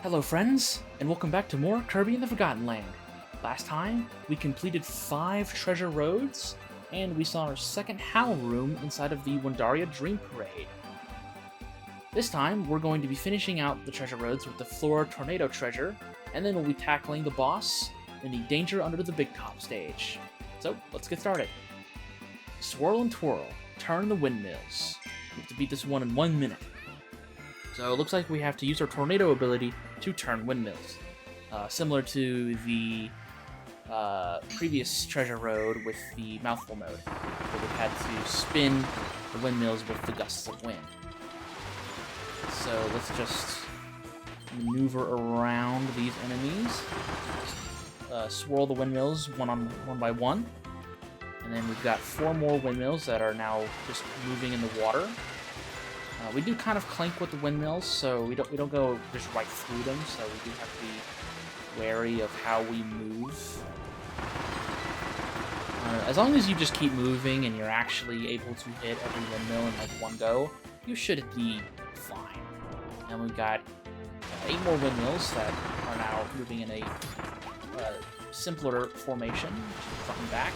Hello friends, and welcome back to more Kirby in the Forgotten Land. Last time, we completed 5 treasure roads, and we saw our second Howl room inside of the Wondaria Dream Parade. This time, we're going to be finishing out the treasure roads with the Flora Tornado treasure, and then we'll be tackling the boss in the Danger Under the Big Top stage. So, let's get started. Swirl and twirl, turn the windmills. We have to beat this one in 1 minute. So it looks like we have to use our tornado ability to turn windmills. Similar to the previous treasure road with the mouthful mode, where we had to spin the windmills with the gusts of wind. So let's just maneuver around these enemies. Swirl the windmills one by one. And then we've got 4 more windmills that are now just moving in the water. We do kind of clink with the windmills, so we don't go just right through them, so we do have to be wary of how we move. As long as you just keep moving and you're actually able to hit every windmill in like one go, you should be fine. And we've got 8 more windmills that are now moving in a simpler formation, front and back.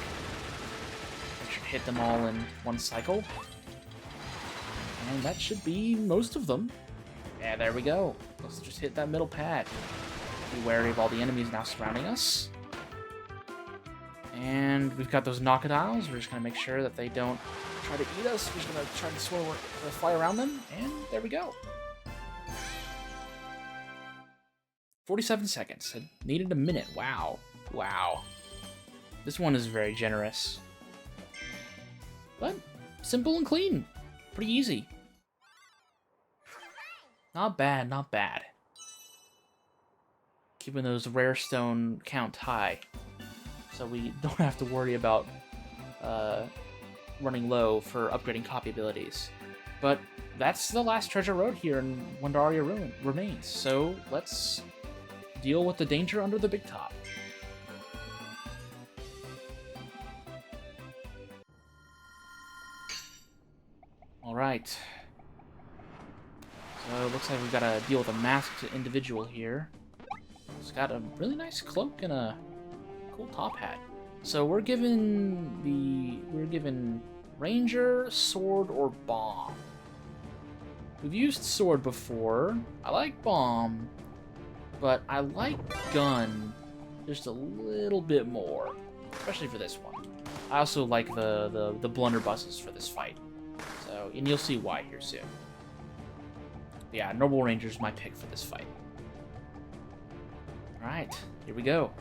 We should hit them all in one cycle. And that should be most of them. Yeah, there we go. Let's just hit that middle pad. Be wary of all the enemies now surrounding us. And we've got those crocodiles. We're just going to make sure that they don't try to eat us. We're just going to try to fly around them. And there we go. 47 seconds. It needed a minute. Wow. Wow. This one is very generous. But simple and clean. Pretty easy. Not bad, not bad. Keeping those rare stone count high, so we don't have to worry about running low for upgrading copy abilities. But that's the last treasure road here in Wondaria Remains, so let's deal with the danger under the big top. Alright. So it looks like we've got to deal with a masked individual here. He's got a really nice cloak and a cool top hat. So we're given Ranger, Sword, or Bomb. We've used Sword before. I like Bomb, but I like Gun just a little bit more, especially for this one. I also like the blunderbusses for this fight. So, and you'll see why here soon. Yeah, Noble Ranger's my pick for this fight. Alright, here we go.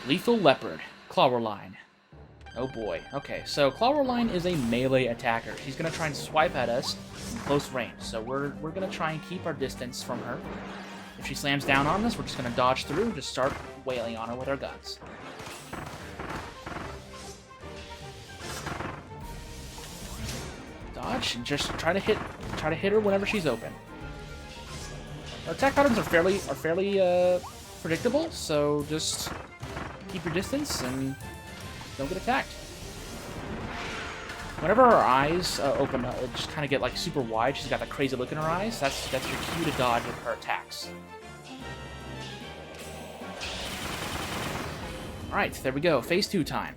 Lethal Leopard, Clawroline. Oh boy. Okay, so Clawroline is a melee attacker. She's gonna try and swipe at us from close range. So we're gonna try and keep our distance from her. If she slams down on us, we're just going to dodge through and just start wailing on her with our guns. Dodge and just try to hit her whenever she's open. Our attack patterns are fairly predictable, so just keep your distance and don't get attacked. Whenever her eyes open up, just kind of get like super wide, she's got that crazy look in her eyes, that's your cue to dodge with her attacks. Alright, there we go. Phase 2 time.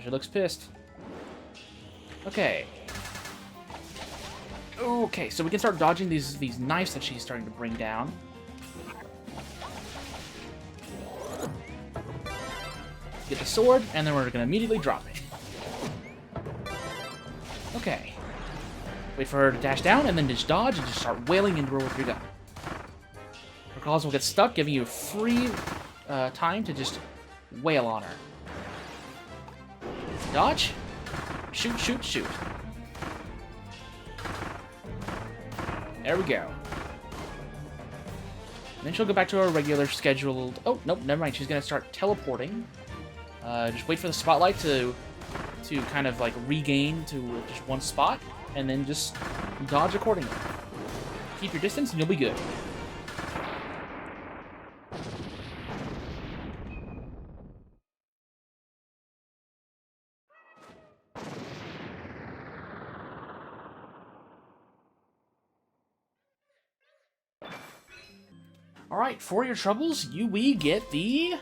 She looks pissed. Okay. Okay, so we can start dodging these knives that she's starting to bring down. Get the sword, and then we're going to immediately drop it. Okay. Wait for her to dash down, and then just dodge and just start wailing into her with your gun. Her claws will get stuck, giving you free time to just wail on her. Dodge. Shoot, shoot, shoot. There we go. And then she'll go back to her regular scheduled... Oh, nope, never mind. She's going to start teleporting. Just wait for the spotlight to kind of like regain to just one spot, and then just dodge accordingly. Keep your distance and you'll be good. Alright, for your troubles, we get the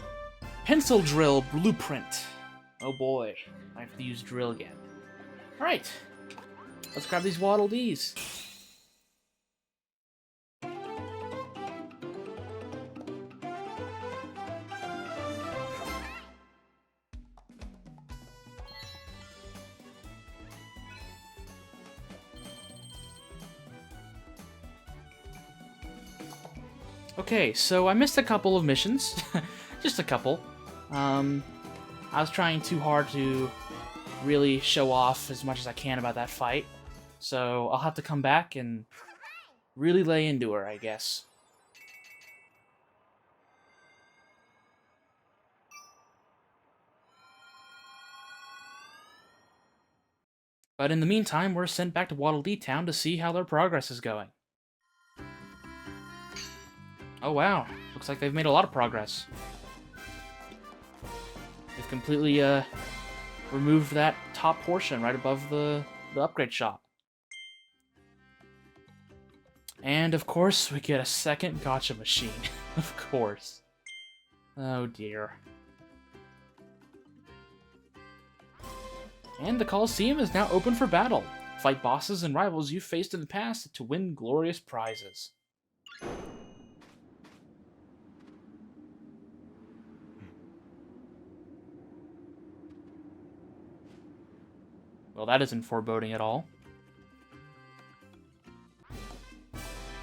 pencil drill blueprint. Oh boy, I have to use drill again. Alright, let's grab these Waddle Dees. Okay, so I missed a couple of missions. Just a couple. I was trying too hard to really show off as much as I can about that fight. So I'll have to come back and really lay into her, I guess. But in the meantime, we're sent back to Waddle Dee Town to see how their progress is going. Oh wow, looks like they've made a lot of progress. They've completely removed that top portion right above the upgrade shop. And of course, we get a second gacha machine. Of course. Oh dear. And the Coliseum is now open for battle. Fight bosses and rivals you've faced in the past to win glorious prizes. Well, that isn't foreboding at all.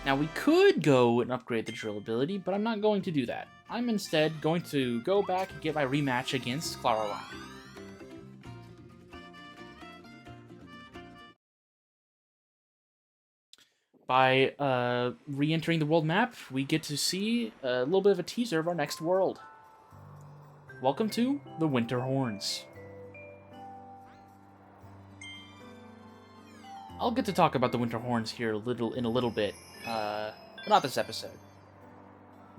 Now, we could go and upgrade the drill ability, but I'm not going to do that. I'm instead going to go back and get my rematch against Caroline. By re-entering the world map, we get to see a little bit of a teaser of our next world. Welcome to the Winter Horns. I'll get to talk about the Winter Horns here in a little bit, but not this episode.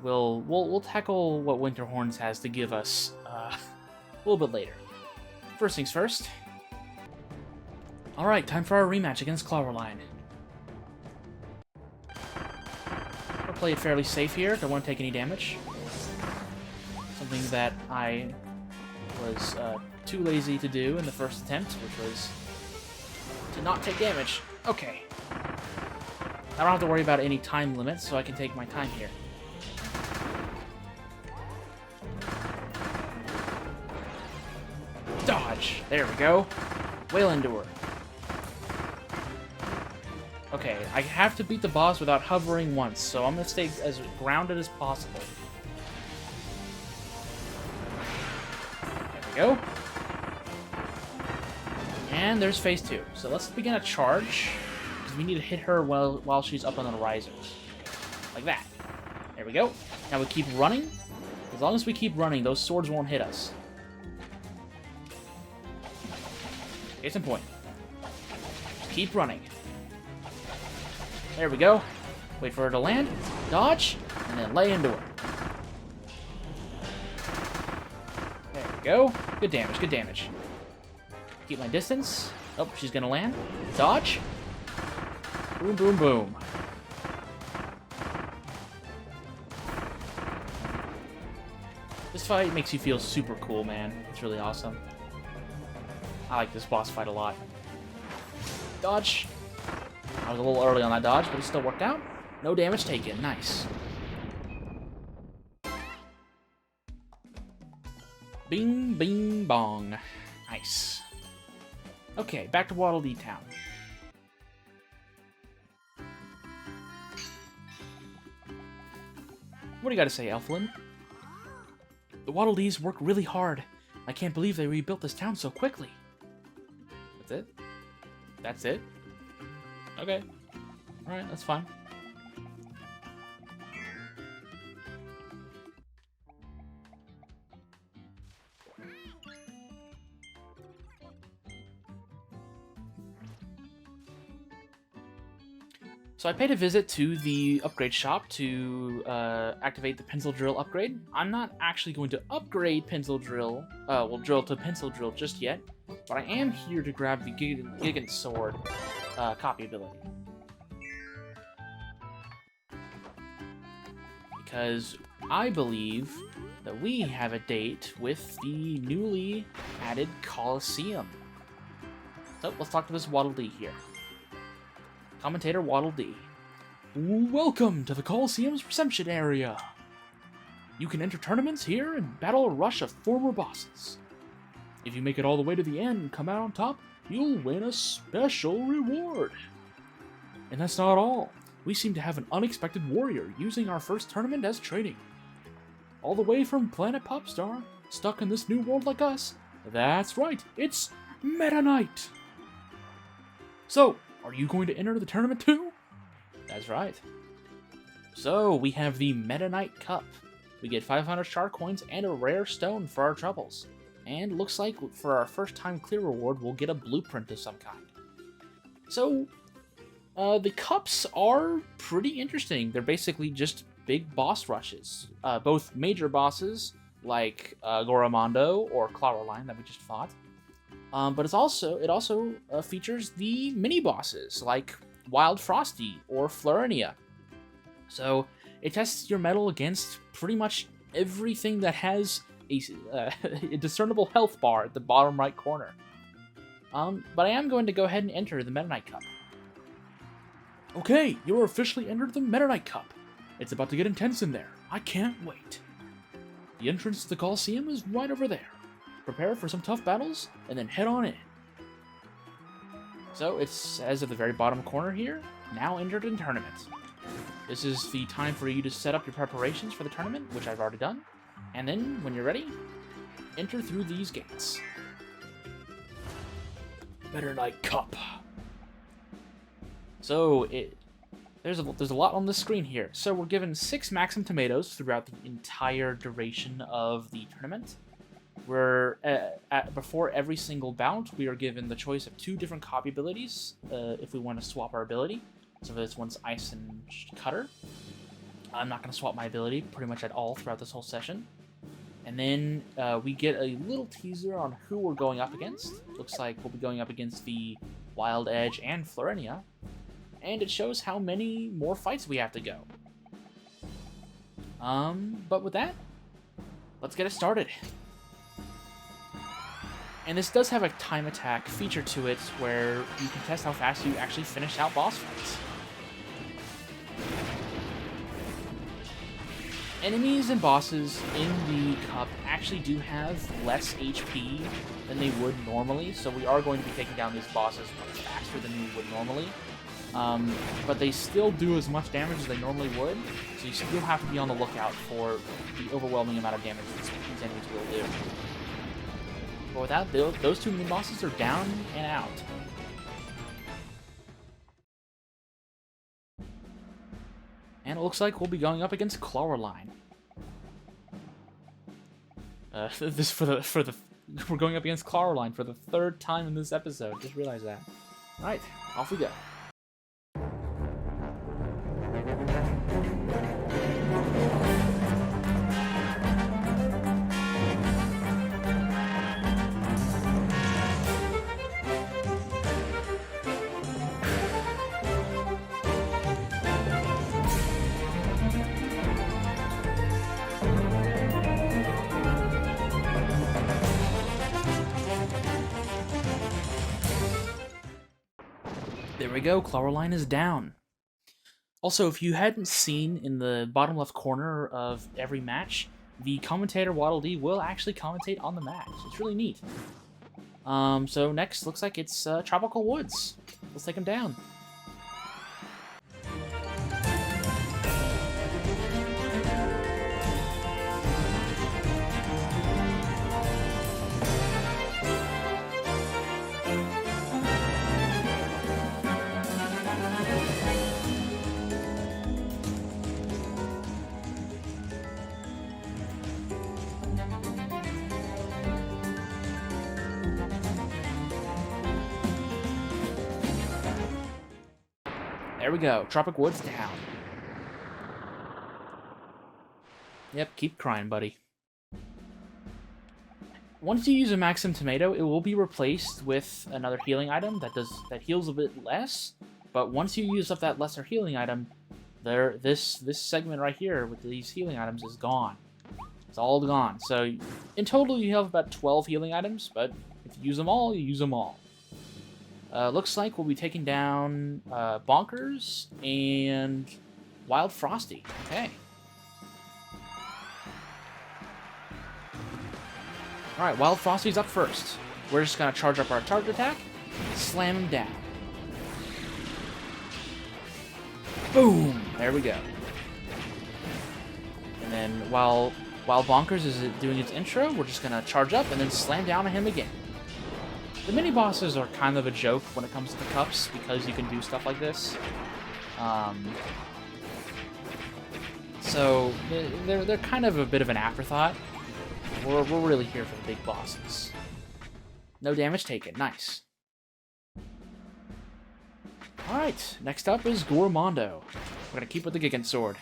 We'll tackle what Winter Horns has to give us a little bit later. First things first. All right, time for our rematch against Caroline. I'll play it fairly safe here. Don't want to take any damage. Something that I was too lazy to do in the first attempt, which was to not take damage. Okay. I don't have to worry about any time limits, so I can take my time here. Dodge! There we go. Wail into her. Okay, I have to beat the boss without hovering once, so I'm gonna stay as grounded as possible. There we go. And there's phase 2. So let's begin a charge, because we need to hit her while she's up on the risers. Like that. There we go. Now we keep running. As long as we keep running, those swords won't hit us. Case in point. Keep running. There we go. Wait for her to land. Dodge. And then lay into her. There we go. Good damage, good damage. Keep my distance. Oh, she's gonna land. Dodge. Boom, boom, boom. This fight makes you feel super cool, man. It's really awesome. I like this boss fight a lot. Dodge. I was a little early on that dodge, but it still worked out. No damage taken. Nice. Bing, bing, bong. Nice. Okay, back to Waddle Dee Town. What do you got to say, Elflin? The Waddle Dees work really hard. I can't believe they rebuilt this town so quickly. That's it? That's it? Okay. Alright, that's fine. So I paid a visit to the upgrade shop to activate the pencil drill upgrade. I'm not actually going to upgrade pencil drill, drill to pencil drill just yet, but I am here to grab the Gigant Sword copy ability. because I believe that we have a date with the newly added Coliseum. So let's talk to this Waddle Dee here. Commentator Waddle Dee. Welcome to the Coliseum's reception area. You can enter tournaments here and battle a rush of former bosses. If you make it all the way to the end and come out on top, you'll win a special reward. And that's not all. We seem to have an unexpected warrior using our first tournament as training. All the way from Planet Popstar, stuck in this new world like us. That's right, it's Meta Knight. So, are you going to enter the tournament too? That's right. So, we have the Meta Knight Cup. We get 500 star coins and a rare stone for our troubles. And looks like for our first time clear reward, we'll get a blueprint of some kind. So, the cups are pretty interesting. They're basically just big boss rushes. Both major bosses, like Goramondo or Clawroline that we just fought. But it also features the mini bosses, like Wild Frosty or Florinia. So, it tests your mettle against pretty much everything that has a discernible health bar at the bottom right corner. But I am going to go ahead and enter the Meta Knight Cup. Okay, you're officially entered the Meta Knight Cup. It's about to get intense in there. I can't wait. The entrance to the Coliseum is right over there. Prepare for some tough battles, and then head on in. So, it says at the very bottom corner here, now entered in tournament. This is the time for you to set up your preparations for the tournament, which I've already done. And then, when you're ready, enter through these gates. Meta Knight Cup. So, there's a lot on the screen here. So, we're given 6 Maxim Tomatoes throughout the entire duration of the tournament. Before every single bout, we are given the choice of 2 different copy abilities if we want to swap our ability. So this one's Ice and Cutter. I'm not going to swap my ability pretty much at all throughout this whole session. And then we get a little teaser on who we're going up against. Looks like we'll be going up against the Wild Edge and Florinia. And it shows how many more fights we have to go. But with that, let's get it started. And this does have a time attack feature to it where you can test how fast you actually finish out boss fights. Enemies and bosses in the cup actually do have less HP than they would normally, so we are going to be taking down these bosses much faster than we would normally. But they still do as much damage as they normally would, so you still have to be on the lookout for the overwhelming amount of damage these enemies will do. But without those 2 mini bosses are down and out. And it looks like we'll be going up against Clawroline. We're going up against Clawroline for the 3rd time in this episode. Just realized that. All right, off we go. There we go, Clawroline is down. Also, if you hadn't seen in the bottom left corner of every match, the commentator Waddle Dee will actually commentate on the match. It's really neat. So next, looks like it's Tropical Woods. Let's take him down. There we go. Tropic Woods down. Yep, keep crying, buddy. Once you use a Maxim Tomato, it will be replaced with another healing item that heals a bit less. But once you use up that lesser healing item, this segment right here with these healing items is gone. It's all gone. So in total, you have about 12 healing items, but if you use them all, you use them all. Looks like we'll be taking down Bonkers and Wild Frosty. Okay. Alright, Wild Frosty's up first. We're just going to charge up our target attack, slam him down. Boom! There we go. And then while Bonkers is doing its intro, we're just going to charge up and then slam down on him again. The mini-bosses are kind of a joke when it comes to the cups, because you can do stuff like this. So, they're kind of a bit of an afterthought. We're really here for the big bosses. No damage taken. Nice. Alright, next up is Gormondo. We're gonna keep with the Gigant Sword.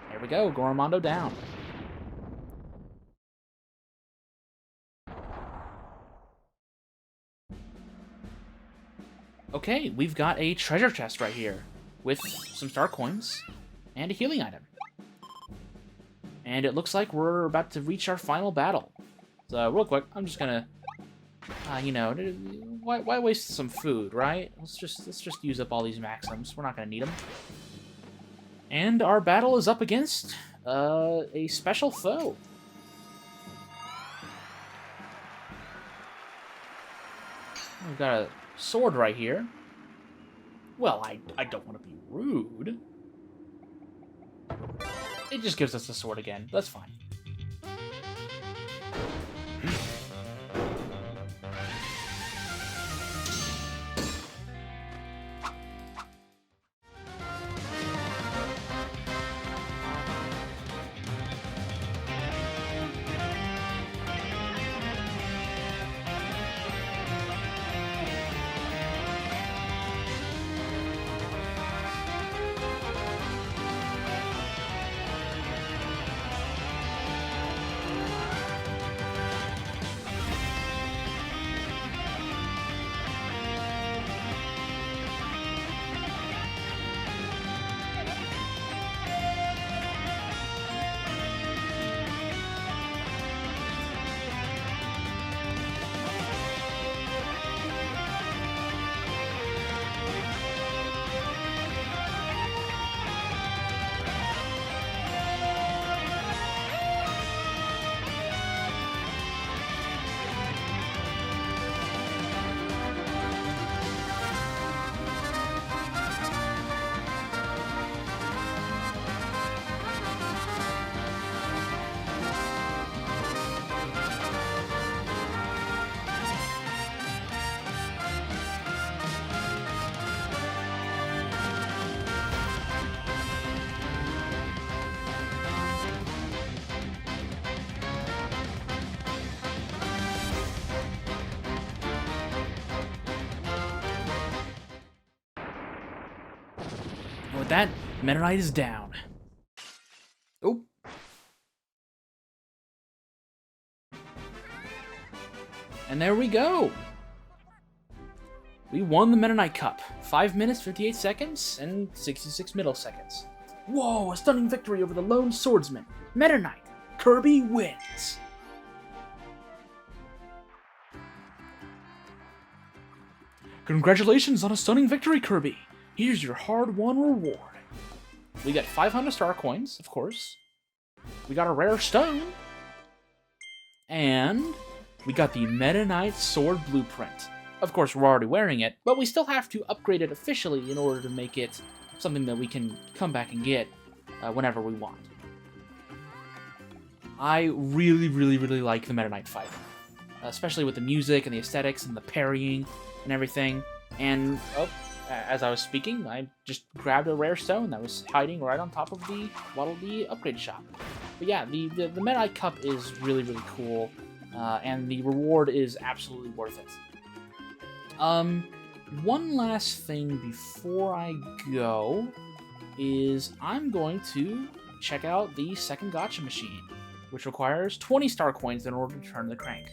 There we go, Gormondo down. Okay, we've got a treasure chest right here with some star coins and a healing item. And it looks like we're about to reach our final battle. So, real quick, I'm just gonna, you know, why waste some food, right? Let's just use up all these maxims. We're not gonna need them. And our battle is up against a special foe. We've got a sword right here. Well, I don't want to be rude. It just gives us the sword again. That's fine. And with that, Meta Knight is down. Oh. And there we go. We won the Meta Knight Cup. 5 minutes, 58 seconds, and 66 milliseconds. Whoa, a stunning victory over the lone swordsman. Meta Knight. Kirby wins. Congratulations on a stunning victory, Kirby. Here's your hard-won reward. We got 500 star coins, of course. We got a rare stone. And we got the Meta Knight sword blueprint. Of course, we're already wearing it, but we still have to upgrade it officially in order to make it something that we can come back and get whenever we want. I really, really, really like the Meta Knight fight. Especially with the music and the aesthetics and the parrying and everything. And, oh, as I was speaking, I just grabbed a rare stone that was hiding right on top of the Waddle Dee upgrade shop. But yeah, the Medai Cup is really, really cool, and the reward is absolutely worth it. One last thing before I go is I'm going to check out the second gacha machine, which requires 20 star coins in order to turn the crank.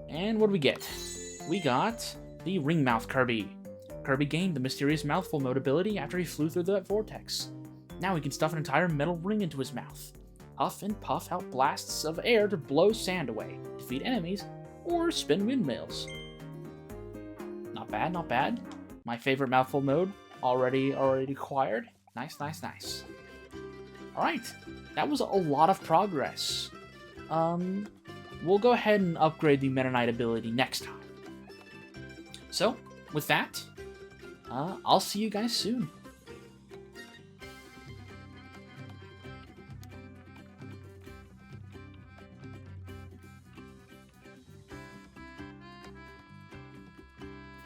And what do we get? We got the Ringmouth Kirby. Kirby gained the mysterious mouthful mode ability after he flew through that vortex. Now he can stuff an entire metal ring into his mouth. Huff and puff out blasts of air to blow sand away, defeat enemies, or spin windmills. Not bad, not bad. My favorite mouthful mode already acquired. Nice, nice, nice. Alright, that was a lot of progress. We'll go ahead and upgrade the Meta Knight ability next time. So, with that, I'll see you guys soon.